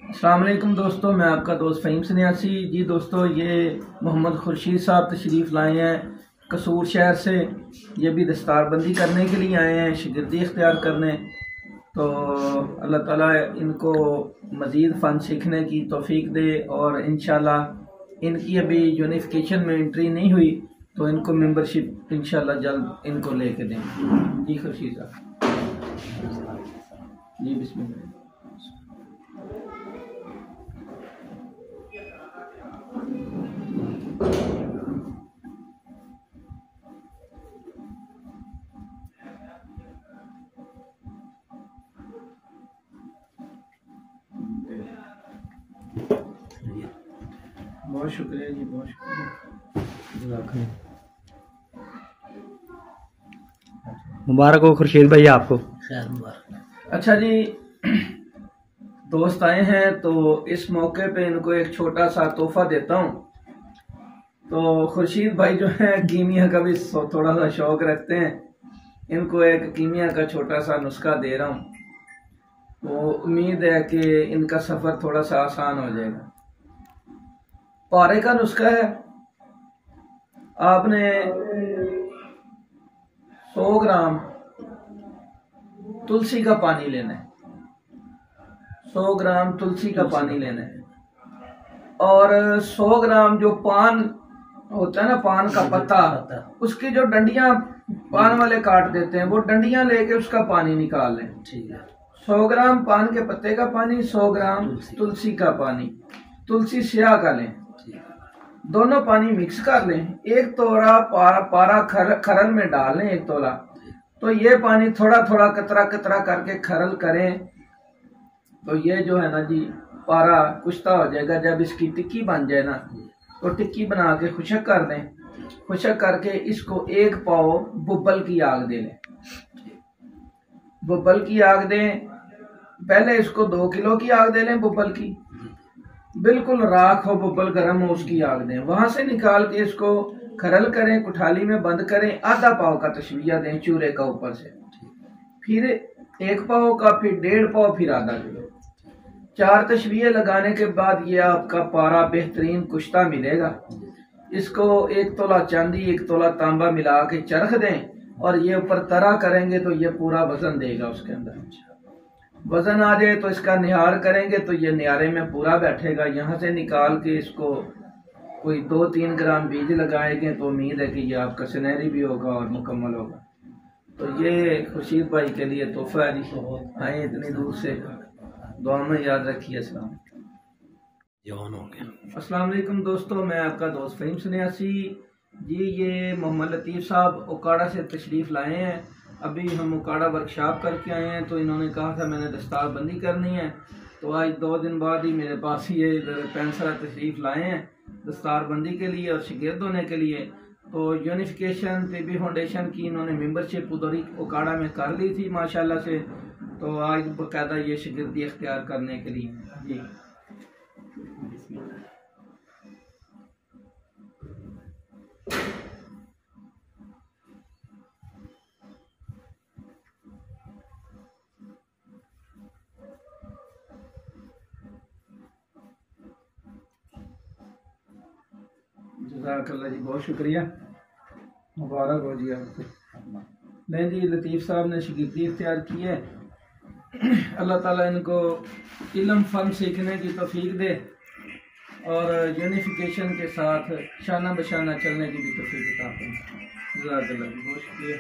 अस्सलाम वालेकुम दोस्तों, मैं आपका दोस्त फ़हीम सन्यासी जी। दोस्तों, ये मोहम्मद खुर्शीद साहब तशरीफ़ लाए हैं कसूर शहर से। ये भी दस्तारबंदी करने के लिए आए हैं, शिगिर्दी इख्तियार करने। तो अल्लाह ताला इनको मज़ीद फ़न सीखने की तौफीक दे और इंशाल्लाह इनकी अभी यूनिफिकेशन में एंट्री नहीं हुई तो इनको मेंबरशिप इंशाल्लाह जल्द इनको लेके देंगे। जी खुर्शीद साहब, जी बिस्मिल्लाह। बहुत शुक्रिया जी, बहुत शुक्रिया। मुबारक हो खुर्शीद भाई, आपको खैर मुबारक। अच्छा जी, दोस्त आए हैं तो इस मौके पे इनको एक छोटा सा तोहफा देता हूँ। तो खुर्शीद भाई जो है कीमिया का भी थोड़ा सा शौक रखते हैं, इनको एक कीमिया का छोटा सा नुस्खा दे रहा हूँ। तो उम्मीद है कि इनका सफ़र थोड़ा सा आसान हो जाएगा। पारे का नुस्खा है, आपने 100 ग्राम तुलसी का पानी लेना है। 100 ग्राम तुलसी का पानी लेना है और 100 ग्राम जो पान होता है ना, पान का पत्ता, उसकी जो डंडियां पान वाले काट देते हैं, वो डंडियां लेके उसका पानी निकाल लें। ठीक है। 100 ग्राम पान के पत्ते का पानी, 100 ग्राम तुलसी का पानी, तुलसी स्याह का लें। दोनों पानी मिक्स कर लें। एक तोला पारा खरल में डाल लें, एक तोला। तो ये पानी थोड़ा थोड़ा कतरा कतरा करके खरल करें तो ये जो है ना जी, पारा कुश्ता हो जाएगा। जब इसकी टिक्की बन जाए ना, तो टिक्की बना के खुशक कर दें। खुशक करके इसको 1 पाव बुब्बल की आग दे लें। बुब्बल की आग दें, पहले इसको 2 किलो की आग दे लें बुब्बल की, बिल्कुल राख हो, बुब्बल गर्म हो, उसकी आग दें। वहां से निकाल के इसको खरल करें, कुठाली में बंद करें। आधा पाव का तशविया दें चूरे का ऊपर से, फिर 1 पाव का, फिर 1.5 पाव, फिर आधा किलो। 4 तशविये लगाने के बाद ये आपका पारा बेहतरीन कुश्ता मिलेगा। इसको 1 तोला चांदी 1 तोला तांबा मिला के चरख दें और ये ऊपर तरा करेंगे तो ये पूरा वजन देगा। उसके अंदर वजन आ जाए तो इसका निहार करेंगे तो ये निहारे में पूरा बैठेगा। यहाँ से निकाल के इसको कोई 2-3 ग्राम बीज लगाएंगे तो उम्मीद है कि ये आपका सुनहरी भी होगा और मुकम्मल होगा। तो ये खुर्शीद भाई के लिए तोहफा है जी, आए इतनी दूर से। दुआ में याद रखिए। अस्सलाम वालेकुम दोस्तों, मैं आपका दोस्त फ़हीम सन्यासी जी। ये मोहम्मद लतीफ़ साहब उकाड़ा से तशरीफ़ लाए हैं। अभी हम उकाड़ा वर्कशॉप करके आए हैं तो इन्होंने कहा था मैंने दस्तारबंदी करनी है, तो आज 2 दिन बाद ही मेरे पास ये पेंसरा तशरीफ़ लाए हैं दस्तारबंदी के लिए और शिगिर्द होने के लिए। तो यूनिफिकेशन टीबी फाउंडेशन की इन्होंने मेंबरशिप उधर ही उकाड़ा में कर ली थी माशाल्लाह से। तो आज बाकायदा ये शिगिर्दी इख्तियार करने के लिए जी। जज़ाकल्लाह जी, बहुत शुक्रिया, मुबारक हो जी आपको। नहीं जी, लतीफ़ साहब ने शिगिर्दी इख्तियार की है। अल्लाह ताला इनको इल्म फ़न सीखने की तौफीक दे और यूनिफिकेशन के साथ शाना बशाना चलने की भी तौफीक अता फरमाए। जज़ाकल्लाह जी, बहुत शुक्रिया।